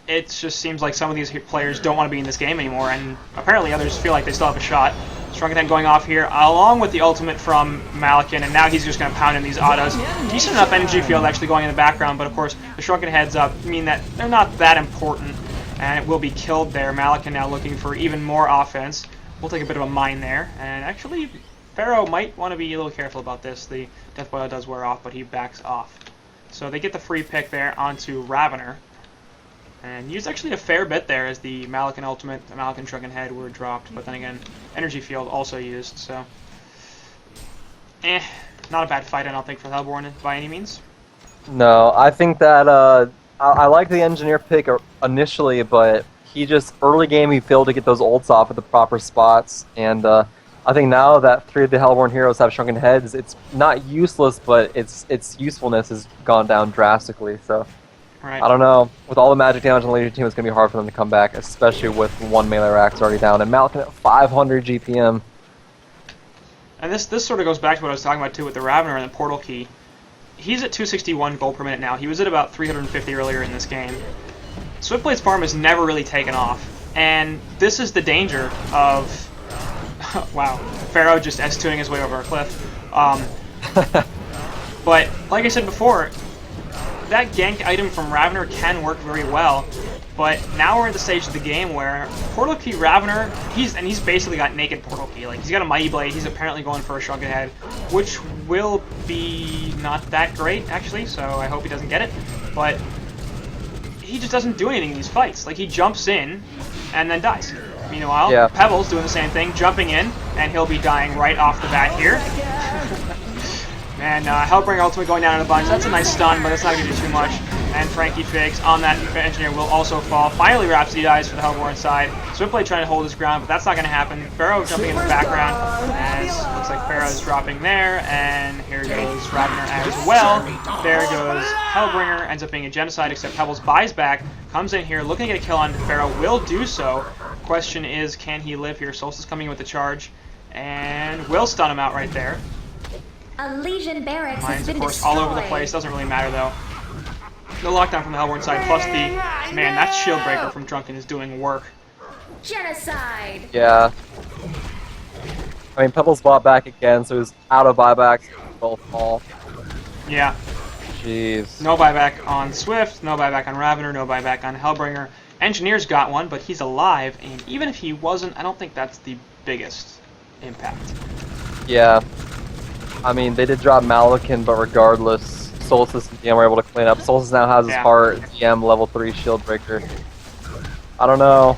S1: it just seems like some of these players don't want to be in this game anymore, and apparently others feel like they still have a shot. Shrunken Head going off here, along with the ultimate from Malakin, and now he's just going to pound in these autos. Decent enough energy field actually going in the background, but of course the Shrunken Heads up mean that they're not that important, and it will be killed there. Malakin now looking for even more offense. We'll take a bit of a mine there, and actually FnoH might want to be a little careful about this. The Death Boil does wear off, but he backs off. So they get the free pick there onto Ravener. And used actually a fair bit there as the Malakin ultimate, the Malakin Shrunken Head were dropped, but then again, energy field also used, so not a bad fight I don't think for Hellborn by any means.
S2: No, I think that I like the engineer pick initially, but he just early game he failed to get those ults off at the proper spots, and I think now that 3 of the Hellborn heroes have Shrunken Heads, it's not useless, but its usefulness has gone down drastically. So.
S1: Right.
S2: I don't know. With all the magic damage on the Legion team, it's going to be hard for them to come back, especially with 1 melee racks already down. And Malakin at 500 GPM.
S1: And this sort of goes back to what I was talking about too with the Ravener and the Portal Key. He's at 261 gold per minute now. He was at about 350 earlier in this game. Swiftblade's farm has never really taken off. And this is the danger of... wow. FnoH just S2ing his way over a cliff. But, like I said before, that gank item from Ravener can work very well, but now we're at the stage of the game where Portal Key Ravener, he's basically got naked Portal Key. Like, he's got a Mighty Blade, he's apparently going for a Shrunken Head, which will be not that great, actually, so I hope he doesn't get it, but he just doesn't do anything in these fights. Like, he jumps in and then dies. Meanwhile,
S2: yeah.
S1: Pebbles doing the same thing, jumping in, and he'll be dying right off the bat here. And Hellbringer ultimate going down in a bunch. That's a nice stun, but it's not going to do too much. And Frankie Figs on that engineer will also fall. Finally, Rhapsody dies for the Hellborn side. Swiftblade trying to hold his ground, but that's not going to happen. FnoH jumping in the background, as looks like FnoH is dropping there. And here goes Ravener as well. There goes Hellbringer. Ends up being a genocide, except Pebbles buys back. Comes in here, looking to get a kill on FnoH. Will do so. Question is, can he live here? Solstice coming in with the charge. And will stun him out right there.
S4: A Legion barracks has
S1: Mines,
S4: been
S1: of course,
S4: destroyed.
S1: all over the place. Doesn't really matter, though. No lockdown from the Hellborn side, plus the... Man, that shield breaker from Drunken is doing work.
S4: Genocide.
S2: Yeah. I mean, Pebbles bought back again, so he's out of buybacks. Both fall.
S1: Yeah.
S2: Jeez.
S1: No buyback on Swift, no buyback on Ravener, no buyback on Hellbringer. Engineer's got one, but he's alive, and even if he wasn't, I don't think that's the biggest impact.
S2: Yeah. I mean, they did drop Malakin, but regardless, Solstice and DM were able to clean up. Solstice now has his heart, DM level 3 shield breaker. I don't know.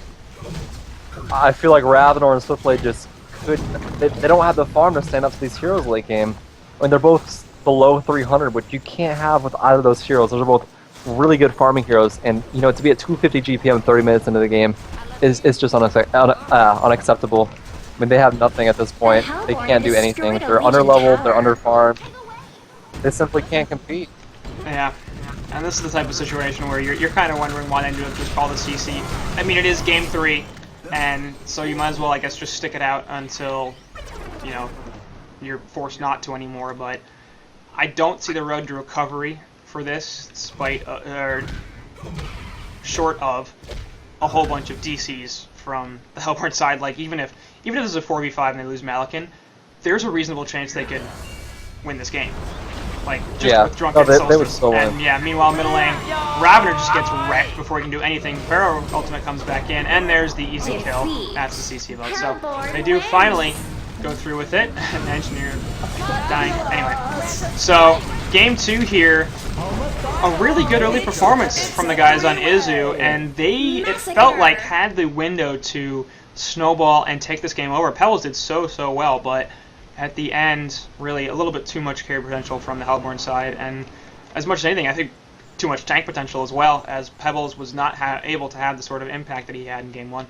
S2: I feel like Ravenor and Swiftblade just could... They don't have the farm to stand up to these heroes late game. I mean, they're both below 300, which you can't have with either of those heroes. Those are both really good farming heroes, and, you know, to be at 250 GPM 30 minutes into the game is just unacceptable. I mean, they have nothing at this point. They can't do anything. They're underleveled, they're underfarmed. They simply can't compete.
S1: Yeah, and this is the type of situation where you're kind of wondering why they didn't just call the CC. I mean, it is game 3, and so you might as well, I guess, just stick it out until, you know, you're forced not to anymore. But I don't see the road to recovery for this, despite, short of a whole bunch of DCs from the Hellborn side. Like, even if this is a 4v5 and they lose Malakin, there's a reasonable chance they could win this game. Like, just with Drunken Solstice. And yeah, meanwhile, middle lane, Ravener just gets wrecked before he can do anything. FnoH ultimate comes back in, and there's the easy kill. That's the CC vote. So they do finally go through with it, and the engineer dying. Anyway, so game 2 here. A really good early performance from the guys on Izu, and it felt like had the window to snowball and take this game over. Pebbles did so well, but at the end, really a little bit too much carry potential from the Hellborn side, and as much as anything, I think too much tank potential as well, as Pebbles was not able to have the sort of impact that he had in game 1.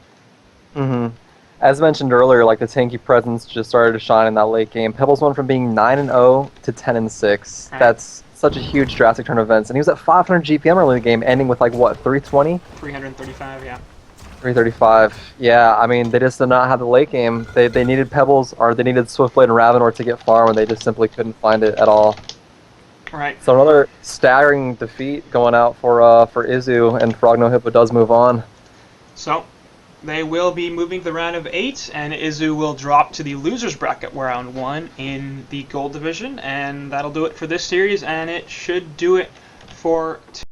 S2: Mm-hmm. As mentioned earlier, like the tanky presence just started to shine in that late game. Pebbles went from being 9-0 to 10-6.
S1: Right.
S2: That's such a huge drastic turn of events, and he was at 500 GPM early in the game, ending with like what 320,
S1: 335, yeah.
S2: 335. Yeah, I mean they just did not have the late game. They needed Pebbles or they needed Swiftblade and Ravenor to get far when they just simply couldn't find it at all.
S1: Right.
S2: So another staggering defeat going out for Izu, and Frog No Hippo does move on.
S1: So, they will be moving the round of 8, and Izu will drop to the losers bracket round 1 in the gold division, and that'll do it for this series, and it should do it for